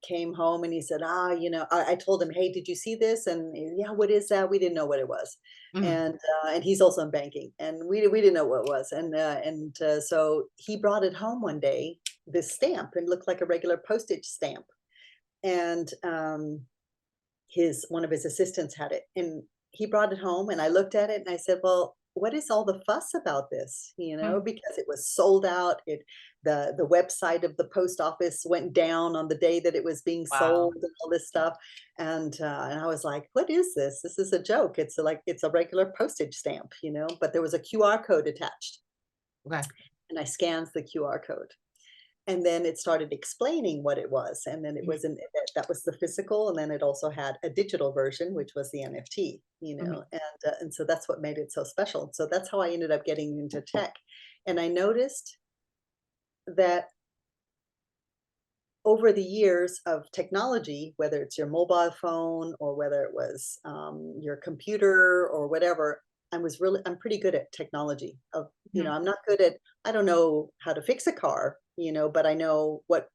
came home and he said, ah, you know, I told him, hey, did you see this? And yeah, what is that? We didn't know what it was. mhm. And he's also in banking, and we didn't know what it was. So he brought it home one day, this stamp, and looked like a regular postage stamp. And his one of his assistants had it, and he brought it home, and I looked at it and I said, well, what is all the fuss about this, you know, Mhm. because it was sold out. The website of the post office went down on the day that it was being Wow. sold and all this stuff. And I was like, what is this? This is a joke. It's a regular postage stamp, you know, but there was a QR code attached, Okay. and I scanned the QR code, and then it started explaining what it was. And then it Mhm. was that was the physical, and then it also had a digital version, which was the NFT, you Mhm. know. And so that's what made it so special. So that's how I ended up getting into tech. And I noticed that over the years of technology, whether it's your mobile phone or whether it was your computer or whatever, I'm pretty good at technology. You know, Mhm. I'm not good at, I don't know how to fix a car, you know, but I know what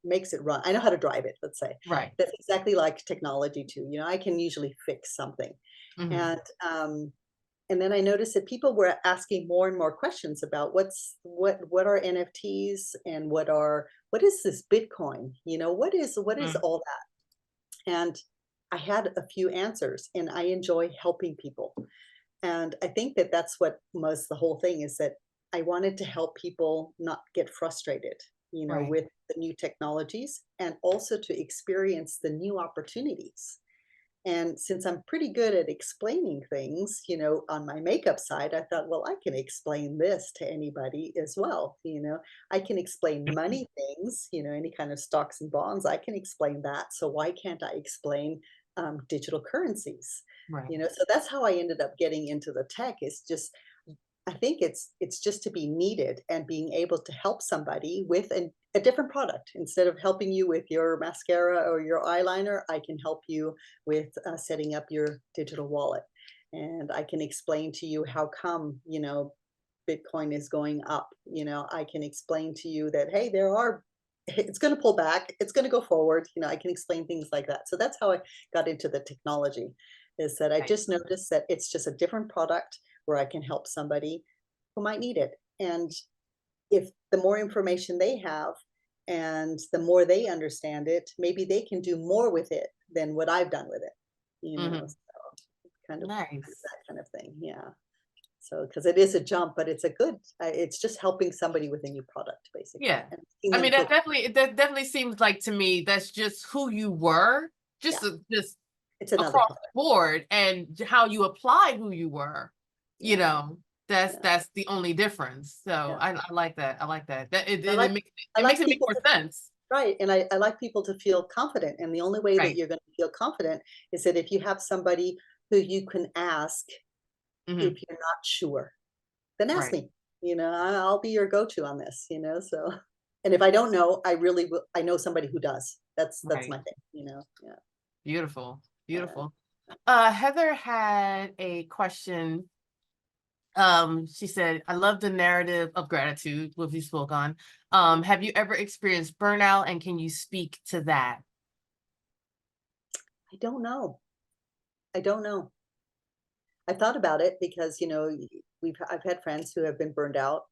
makes it run. I know how to drive it, let's say. Right. That's exactly like technology too. You know, I can usually fix something. Mhm. And um, and then I noticed that people were asking more and more questions about what are NFTs, and what is this Bitcoin? You know, what is Mm. all that? And I had a few answers, and I enjoy helping people. And I think that that's what was the whole thing, is that I wanted to help people not get frustrated, you know, Right. with the new technologies, and also to experience the new opportunities. And since I'm pretty good at explaining things, you know, on my makeup side, I thought, well, I can explain this to anybody as well. You know, I can explain money things, you know, any kind of stocks and bonds, I can explain that. So why can't I explain digital currencies. Right. So that's how I ended up getting into the tech. Is just I think it's just to be needed and being able to help somebody with a different product. Instead of helping you with your mascara or your eyeliner, I can help you with setting up your digital wallet, and I can explain to you how come Bitcoin is going up. I can explain to you that, hey, there are it's going to pull back, it's going to go forward. I can explain things like that. So that's how I got into the technology, is that I Right. just noticed that it's just a different product where I can help somebody who might need it. And if the more information they have and the more they understand it, maybe they can do more with it than what I've done with it. Hmm. So kind of Nice. that kind of thing. Yeah. So, because it is a jump, but it's a good, it's just helping somebody with a new product, basically, Yeah. and making I them mean, feel, that definitely seems like to me that's just who you were, yeah, just it's another across the product. board, and how you applied who you were, you Yeah, know, that's yeah, the only difference. So yeah. I like that. I like that. That I and like I it makes like it make people more to sense. right, and I like people to feel confident, and the only way that Right. you're gonna feel confident is that if you have somebody who you can ask Hmm. if you're not sure, then ask Right. me. I'll be your go-to on this, so and if I don't know, I really will I know somebody who does. That's Right. my thing. Yeah, Beautiful. yeah. Beautiful. Heather had a question. She said, I love the narrative of gratitude, what we spoke on. Have you ever experienced burnout, and can you speak to that? I don't know. I don't know. I thought about it because, I've had friends who have been burned out,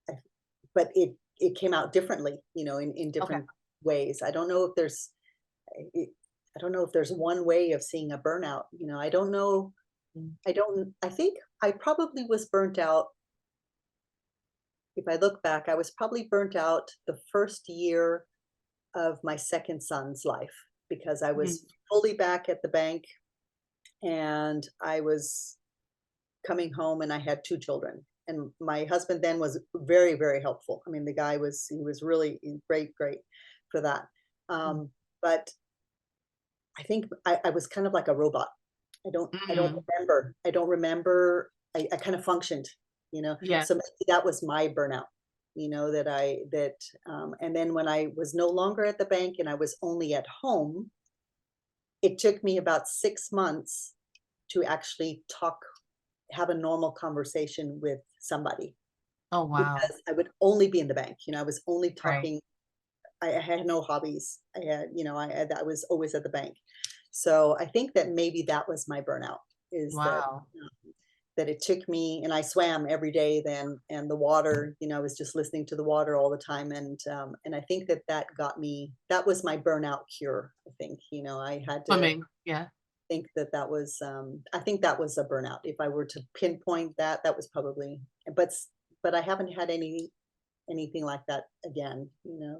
I but it came out differently, in Okay. different ways. I I don't know if there's one way of seeing a burnout. I don't know. Mm. I think I probably was burnt out. If I look back, I was probably burnt out the first year of my second son's life, because I Mhm. was fully back at the bank, and I was coming home, and I had 2 children. And my husband then was very, very helpful. I mean, the guy he was really great, great for that. Mm. Um, but I think I was kind of like a robot. Mhm. I don't remember. I kind of functioned, Yeah. so maybe that was my burnout, and then when I was no longer at the bank and I was only at home, it took me about 6 months to actually have a normal conversation with somebody, Oh, wow. because I would only be in the bank. I was only Right. talking. I had no hobbies. I was always at the bank. So I think that maybe that was my burnout, is Wow. that it took me, and I swam every day then, and the water, I was just listening to the water all the time. And I think that was my burnout cure. I think, I had to Swimming. Yeah. think I think that was a burnout. If I were to pinpoint that, that was probably, but but I haven't had anything like that again,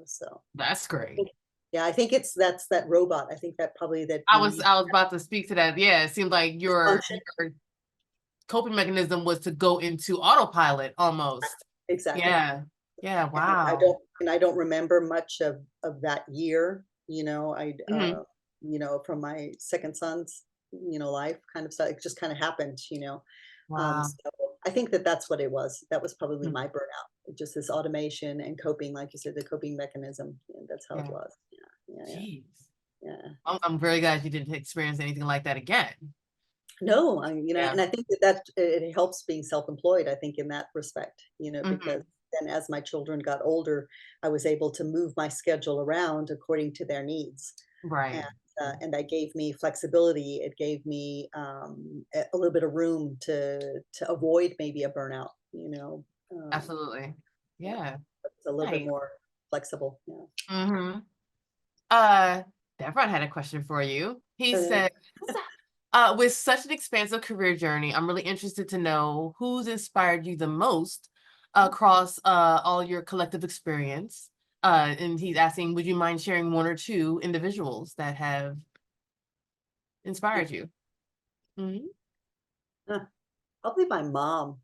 so That's I great. think, yeah, I think that's that robot. I think that probably that I when was you I was about to speak to that. Yeah, it seemed like function, your coping mechanism was to go into autopilot almost. exactly. Yeah. Yeah. And Wow. I don't remember much of that year. Hmm. From my second son's, life kind of stuff. It just kind of happened. Wow. So I think that that's what it was. That was probably Mm. my burnout. Just this automation and coping, like you said, the coping mechanism. And that's how it Yeah. was. Yeah, yeah, Jeez. yeah, yeah. I'm very glad you didn't experience anything like that again. No, Yeah. and I think that it helps being self-employed, I think, in that respect, because Hmm. then as my children got older, I was able to move my schedule around according to their needs. And, Right. and that gave me flexibility. It gave me a little bit of room to avoid maybe a burnout, Absolutely. yeah, Yeah. it's a little bit Nice. more flexible. Yeah. Hmm. Uh, Devron had a question for you. He Okay. said, with such an expansive career journey, I'm really interested to know who's inspired you the most across all your collective experience. And he's asking, would you mind sharing one or two individuals that have inspired you? Hmm. Huh, probably my mom.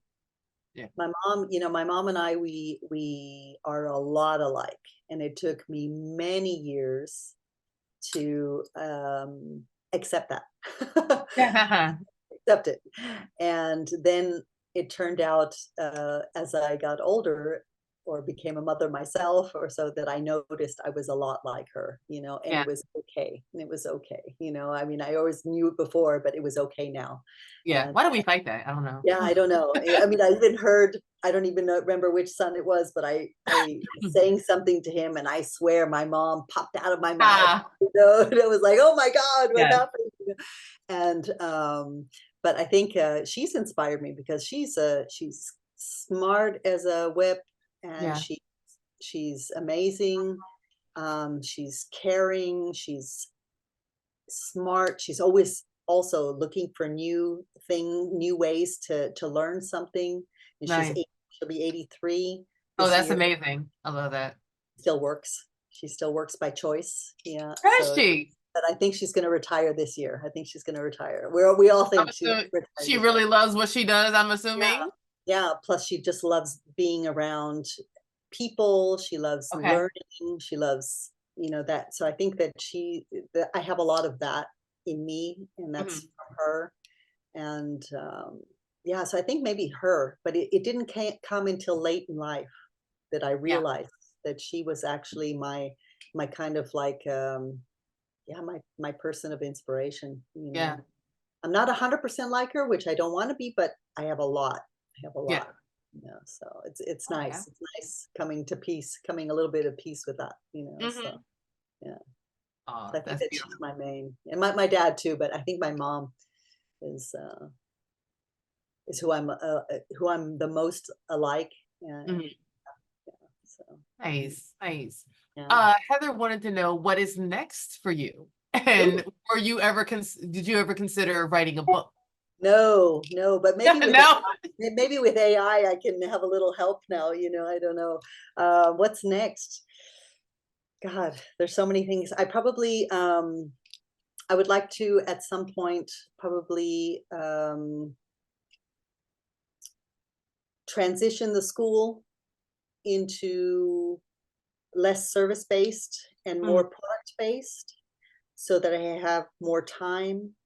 Yeah. My mom and I, we are a lot alike, and it took me many years to accept that. Yeah. Accept it. And then it turned out, as I got older or became a mother myself or so, that I noticed I was a lot like her, and Yeah. it was okay. And it was okay. I mean, I always knew it before, but it was okay now. Yeah. And Why do we fight that? I don't know. yeah, I don't know. I mean, I even heard, I don't even remember which son it was, but I was saying something to him, and I swear my mom popped out of my mouth. Ah, And it was like, oh my God, what yes. happened? And but I think she's inspired me because she's smart as a whip, and Yeah. she's amazing. She's caring. She's smart. She's always also looking for new ways to learn something. And Nice. she'll be 83 Oh, this that's year. amazing. I love that. Still works. She still works by choice. Yeah. Does So, she? but I think she's going to retire this year. I think she's going to retire. We all I'm think she's going assuming to retire she this year. really loves what she does, I'm Yeah. assuming. Yeah. Plus, she just loves being around people. She loves Okay. learning. She loves, that. So I think that I have a lot of that in me, and that's Mhm. from her. And yeah, so I think maybe her, but it didn't come until late in life that I Yeah. realized that she was actually my kind of like yeah, my person of inspiration. Yeah. I'm not 100% like her, which I don't want to be, but I have a lot. I have a Yeah. lot. So it's Oh, yeah. nice. It's nice coming a little bit of peace with that. So Hmm. yeah. Oh, So I think that's that she's beautiful. my main, and my dad too, but I think my mom is uh is who I'm the most alike. Yeah, Mhm. so Nice. Nice. yeah. Heather wanted to know what is next for you. And Ooh, did you ever consider writing a book? no, no, but No. maybe with AI I can have a little help now. I don't know. What's next? God, there's so many things. I would like to at some point probably transition the school into less service based and more Mhm. product based, so that I have more time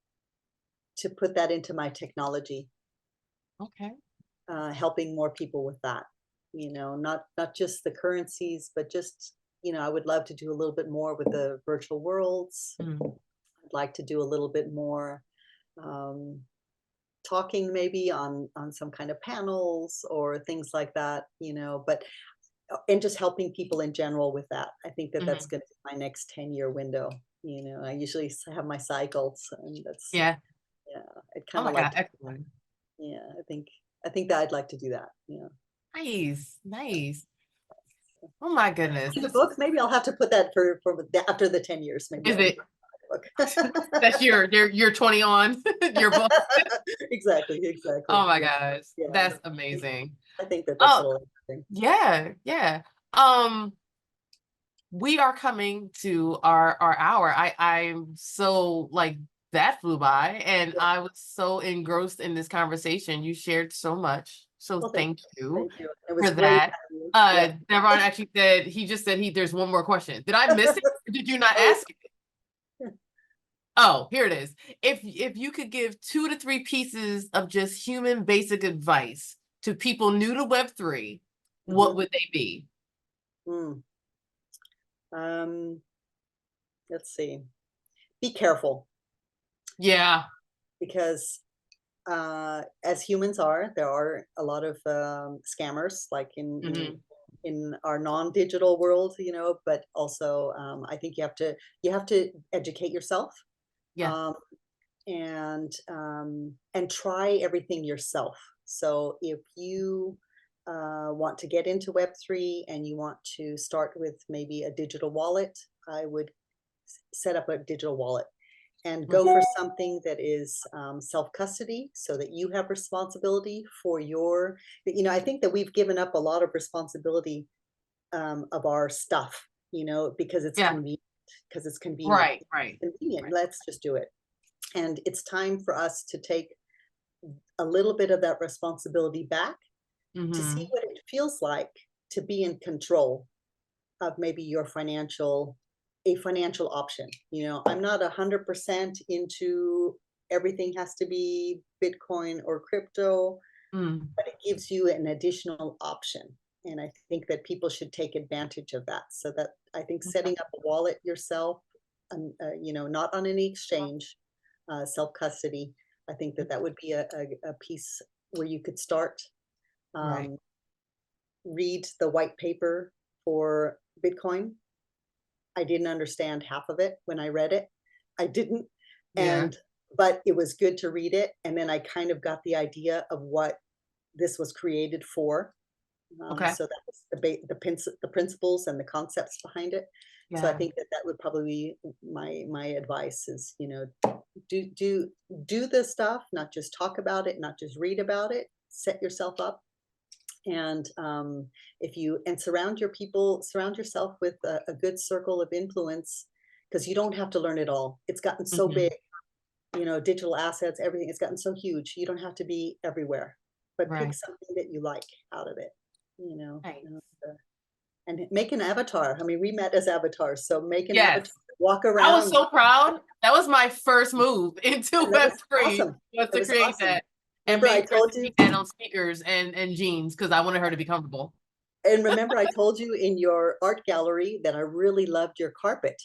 to put that into my technology, Okay. helping more people with that. Not just the currencies, but just, I would love to do a little bit more with the virtual worlds. Mhm. I'd like to do a little bit more um, talking maybe on some kind of panels or things like that. But and just helping people in general with that. I think that that's Mhm. going to be my next 10-year window. I usually have my cycles, and that's, Yeah. yeah, I'd Oh kind my of like God. to, Excellent. yeah, I think that I'd like to do that. Yeah. Nice. Nice. Oh my goodness. The This book, maybe I'll have to put that after the 10 years, maybe is I'll it. write a That's book. your 20 on your book. Exactly, exactly. Oh my Yeah, gosh. yeah. That's amazing. I think that that's a Oh, little interesting. yeah, yeah. Um, we are coming to our hour. I'm so like that flew by, and Yeah. I was so engrossed in this conversation. You shared so much. So Well, thank you thank you. It was for great that. having you. Yeah. Devon actually said he just said there's one more question. Did I miss it? Or did you not Oh, ask it? Oh, here it is. If you could give 2 to 3 pieces of just human basic advice to people new to Web3, what mhm. would they be? Mm. Um, let's see. Be careful, Yeah. because as humans are, there are a lot of scammers, like Hmm. in our non-digital world, but also I think you have to educate yourself, Yeah. um, and try everything yourself. So if you want to get into Web3 and you want to start with maybe a digital wallet, I would set up a digital wallet and go for something that is self custody, so that you have responsibility for I think that we've given up a lot of responsibility of our stuff, because it's Yeah. convenient. Because it's convenient. Right. Right. Convenient. Right. Let's just do it. And it's time for us to take a little bit of that responsibility back, to see Hmm. what it feels like to be in control of maybe your financial. a financial option. You know, I'm not 100% into everything has to be Bitcoin or crypto, Mm, but it gives you an additional option. And I think that people should take advantage of that. So that I think okay. setting up a wallet yourself, you know, not on any exchange, self custody. I think that that would be a piece where you could start. Right. Um, Read the white paper for Bitcoin. I didn't understand half of it when I read it. I didn't. Yeah. And but it was good to read it. And then I kind of got the idea of what this was created for. Okay. So that was the principles and the concepts behind it. So I Yeah. think that that would probably be my advice is, you know, do do do the stuff, not just talk about it, not just read about it. Set yourself up, and if you and surround yourself with a good circle of influence, because you don't have to learn it all. It's gotten so Hmm. big, you know, digital assets, everything. It's gotten so huge. You don't have to be everywhere, but pick Right. something that you like out of it. You know, Right. and make an avatar. I mean, we met as avatars, so make an Yes. avatar, walk I was around, so proud. That was my first move into and that was Web3, awesome. was It to was create awesome. that and Remember, I make her told you, speak that on speakers and jeans because I wanted her to be comfortable. and remember, I told you in your art gallery that I really loved your carpet.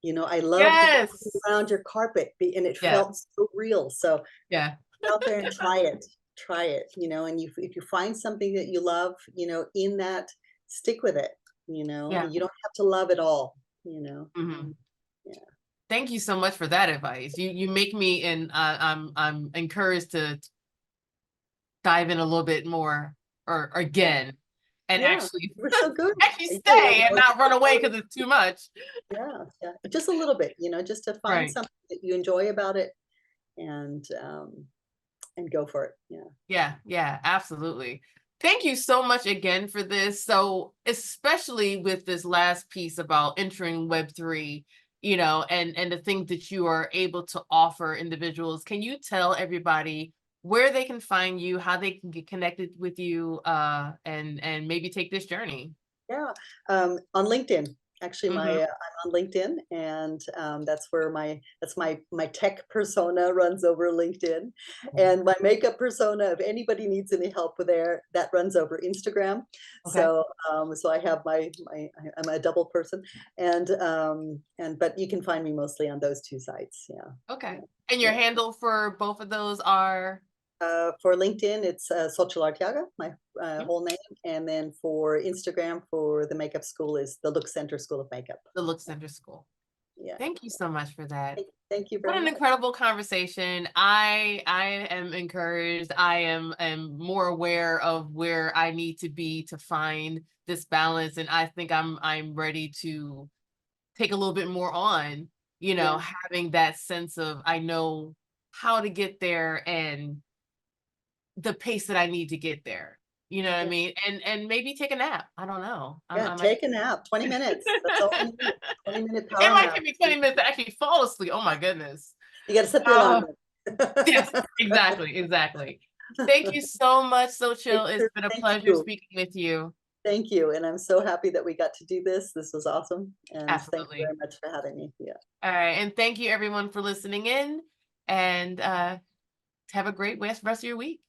You know, I loved walking Yes. around your carpet, and it Yeah. felt so real. So Yeah. get out there and try it. You know, and you if you find something that you love, you know, in that, stick with it. You know, Yeah. and you don't have to love it all. You know, Mhm. yeah, Thank you so much for that advice. You make me and I'm encouraged to dive in a little bit more or yeah, again and yeah. actually You were so good. actually You did. I stay and know not run away because it's too much. yeah, yeah. Just a little bit, you know, just to find Right. something that you enjoy about it, and go for it. Yeah. Yeah, yeah, absolutely. Thank you so much again for this. So, especially with this last piece about entering Web3, and the things that you are able to offer individuals, can you tell everybody where they can find you, how they can get connected with you, and maybe take this journey? Yeah, on LinkedIn. Actually, Hmm. I'm on LinkedIn, and that's where my tech persona runs over LinkedIn, and my makeup persona. If anybody needs any help with there, that runs over Instagram. Okay. So I have I'm a double person, and but you can find me mostly on those two sites. Yeah, Okay. yeah, And your yeah. handle for both of those are For LinkedIn, it's Xochitl Arteaga, my Mhm. whole name, and then for Instagram, for the makeup school, is the Look Center School of Makeup. the Look Center School. Yeah. Thank you so much for that. Thank you What very an much. incredible conversation. I am encouraged. I am more aware of where I need to be to find this balance. And I think I'm ready to take a little bit more on, Yeah, having that sense of I know how to get there and the pace that I need to get there. You know what I yeah, mean? And maybe take a nap. I don't know. yeah. I might Take a nap, 20 minutes. That's all you need. 20-minute it power might nap. take me 20 minutes to actually fall asleep. Oh my goodness. You gotta set the alarm Oh, then. yes, exactly, exactly. Thank you so much, so chill. It's been a Thank pleasure you. speaking with you. Thank you, and I'm so happy that we got to do this. This was awesome, and thank you Absolutely. very much for having me. Yeah. All right. And thank you everyone for listening in and have a great rest of your week.